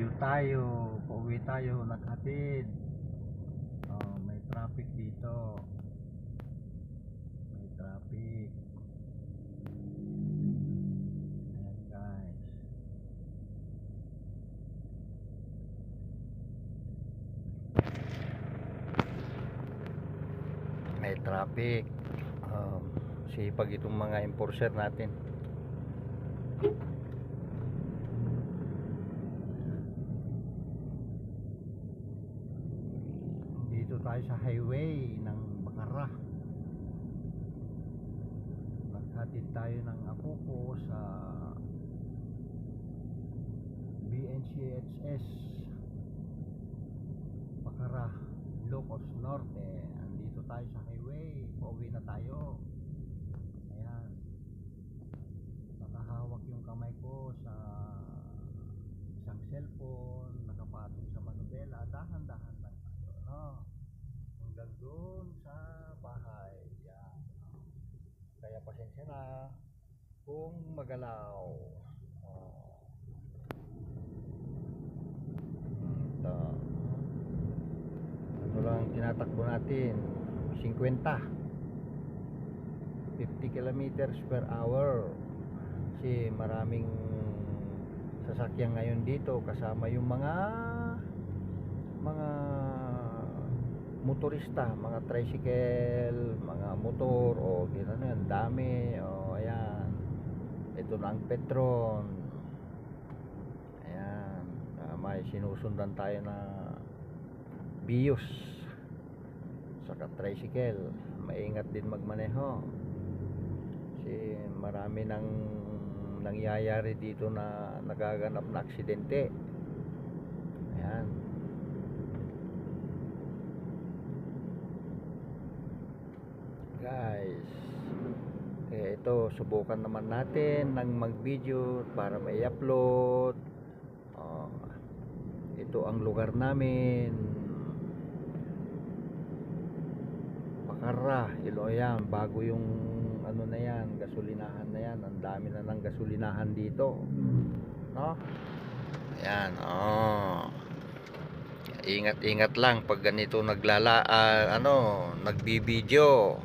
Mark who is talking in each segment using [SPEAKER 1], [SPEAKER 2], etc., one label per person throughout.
[SPEAKER 1] Video tayo, pauwi tayo naghatid. May traffic dito. May traffic. Ayan guys. May traffic. Sipag itong mga enforcer natin. Dito tayo sa highway ng Bacarra. Naghatid tayo ng apo ko sa BNCHS Bacarra, Ilocos Norte. Andito tayo sa highway. Pauwi na tayo. Ayan. Nakahawak yung kamay ko sa isang cellphone, nakapatong sa manubela. Dahan-dahan lang tayo, no? Hanggang doon sa bahay. Yan. Kaya pasensya na kung magalaw. Ito. Ano lang tinatakbo natin? 50 kilometers per hour. Kasi maraming sasakyan ngayon dito, kasama yung mga motorista, mga tricycle, mga motor, o gano'n yan, dami. Ayan, ito na ang Petron. Ayan, may sinusundan tayo na Vios saka tricycle. Maingat din magmaneho kasi marami nang nangyayari dito na nagaganap na aksidente. Ayan. Guys, ito subukan naman natin ng mag-video para may upload. Ito ang lugar namin, Bacarra, Iloyan. Bago yung ano na yan, gasolinahan na yan. Ang dami na ng gasolinahan dito, no? Ayan, ingat-ingat lang pag ganito nagbibideo.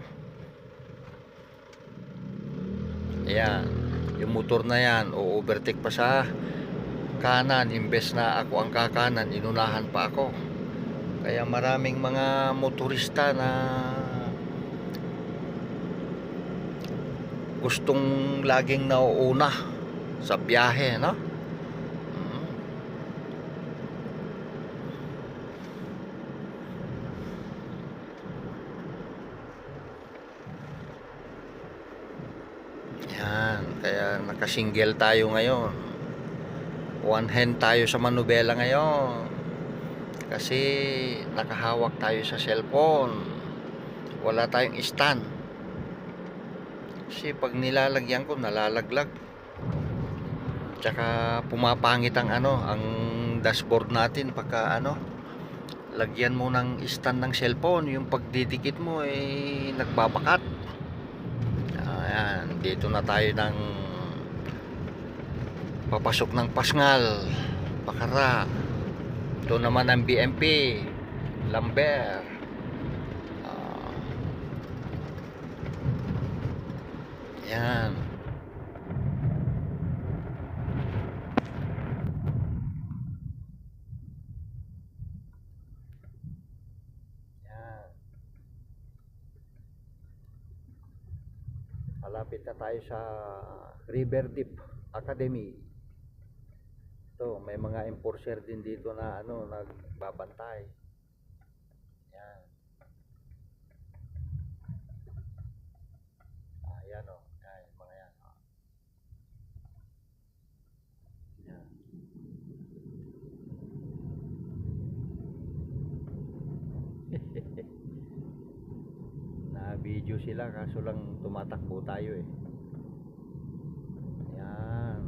[SPEAKER 1] Ayan, yung motor na yan o-overtake pa sa kanan, imbes na ako ang kakanan, inunahan pa ako. Kaya maraming mga motorista na gustong laging nauuna sa biyahe, no? Yan, kaya nakasingle tayo ngayon. One hand tayo sa manubela ngayon kasi nakahawak tayo sa cellphone. Wala tayong stand. Kasi pag nilalagyan ko, nalalaglag. Tsaka pumapangit ang ang dashboard natin pagka lagyan mo ng stand ng cellphone, yung pagdidikit mo nagbabakat. Ayan, dito na tayo ng papasok ng Pasngal, Bacarra. Ito naman ang BMP Lambert. Yan. Yan. Malapit na tayo sa River Deep Academy. Ito, may mga enforcer din dito na nagbabantay. Yan. Ayan o. Ayan, mga yan. Yan. Na video sila kaso lang tumatakbo tayo eh. Yan.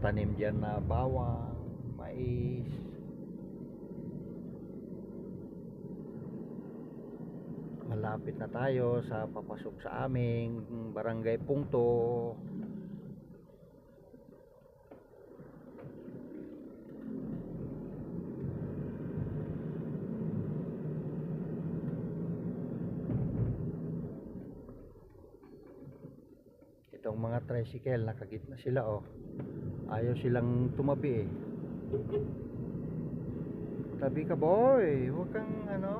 [SPEAKER 1] tanim dyan na bawang, mais. Malapit na tayo sa papasok sa aming barangay Pungto. Itong mga tricycle, nakagitna sila oh. Ayaw silang tumabi eh. Tabi ka boy, huwag kang ano.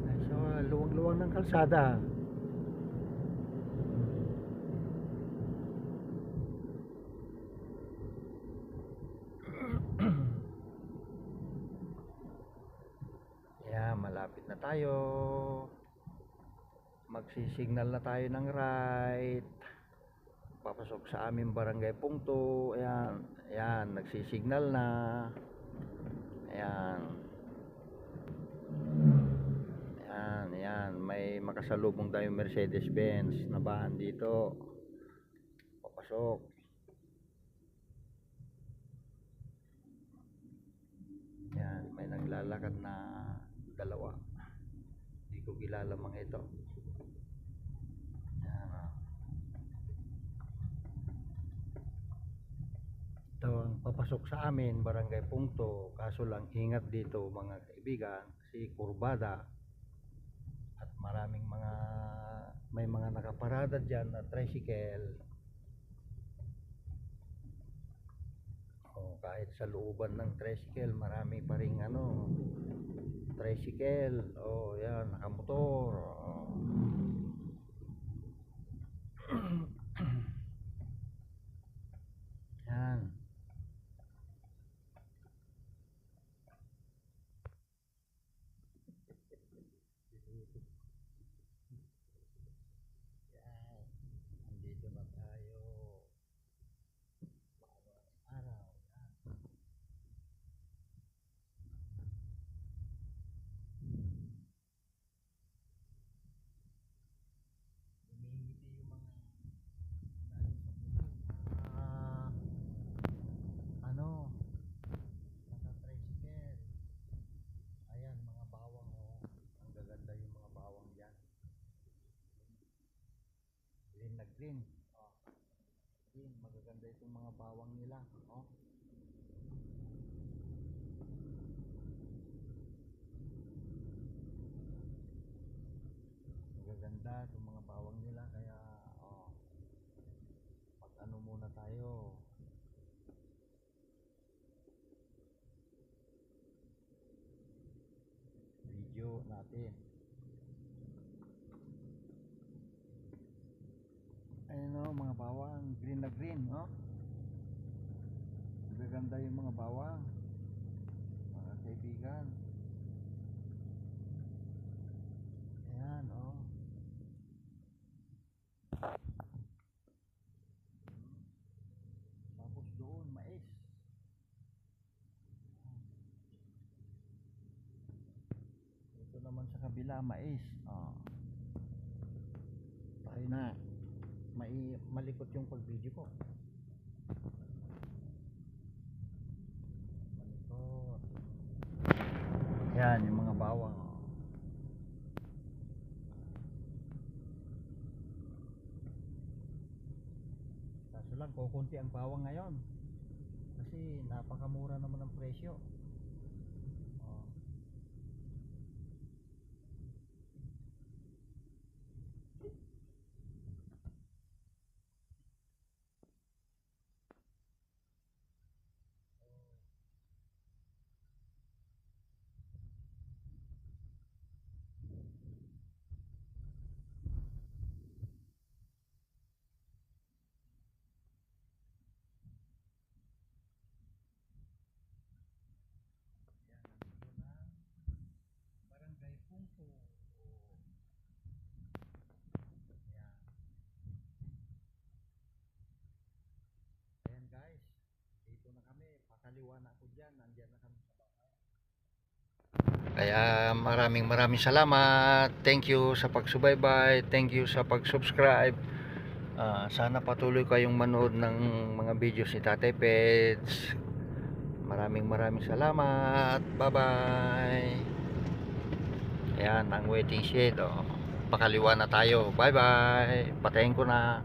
[SPEAKER 1] Ay, so, luwag-luwag ng kalsada. Yan, malapit na tayo. Magsisignal na tayo ng right. Papasok sa aming barangay Pungto. Ayan, ayan, nagsisignal na. Ayan. Ayan, ayan, may makasalubong tayong Mercedes-Benz na van dito. Papasok. Ayan, may naglalakad na dalawa. Hindi ko kilala mga ito. Ito ang papasok sa amin, barangay Pungto. Kaso lang ingat dito mga kaibigan, kasi kurbada at maraming may mga nakaparada dyan na tricycle. Kahit sa looban ng tricycle, marami pa ring tricycle. Yan, nakamotor. Yan. Andito na tayo. Araw. Green. Green, magaganda itong mga bawang nila, oh. Magaganda itong mga bawang nila kaya pag muna tayo. Video natin. Ayun o, mga bawang, green na green, no? Magaganda yung mga bawang, mga kaibigan. Ayan, o. Tapos doon, mais. Ito naman sa kabila, mais. Tayo na. Malikot yung pag-video ko. Malikot. Yan yung mga bawang. Kaso lang kukunti ang bawang ngayon. Kasi napakamura naman ang presyo. Ayan guys, dito na kami, pakaliwa na ako dyan, nandyan na kami sa bahay. Kaya maraming salamat. Thank you sa pagsubaybay, thank you sa pag-subscribe. Sana patuloy kayong manood ng mga videos ni Tatay Peds. Maraming salamat. Bye bye. Ayan ang waiting shed, pakaliwa na tayo. Bye bye. Patayin ko na.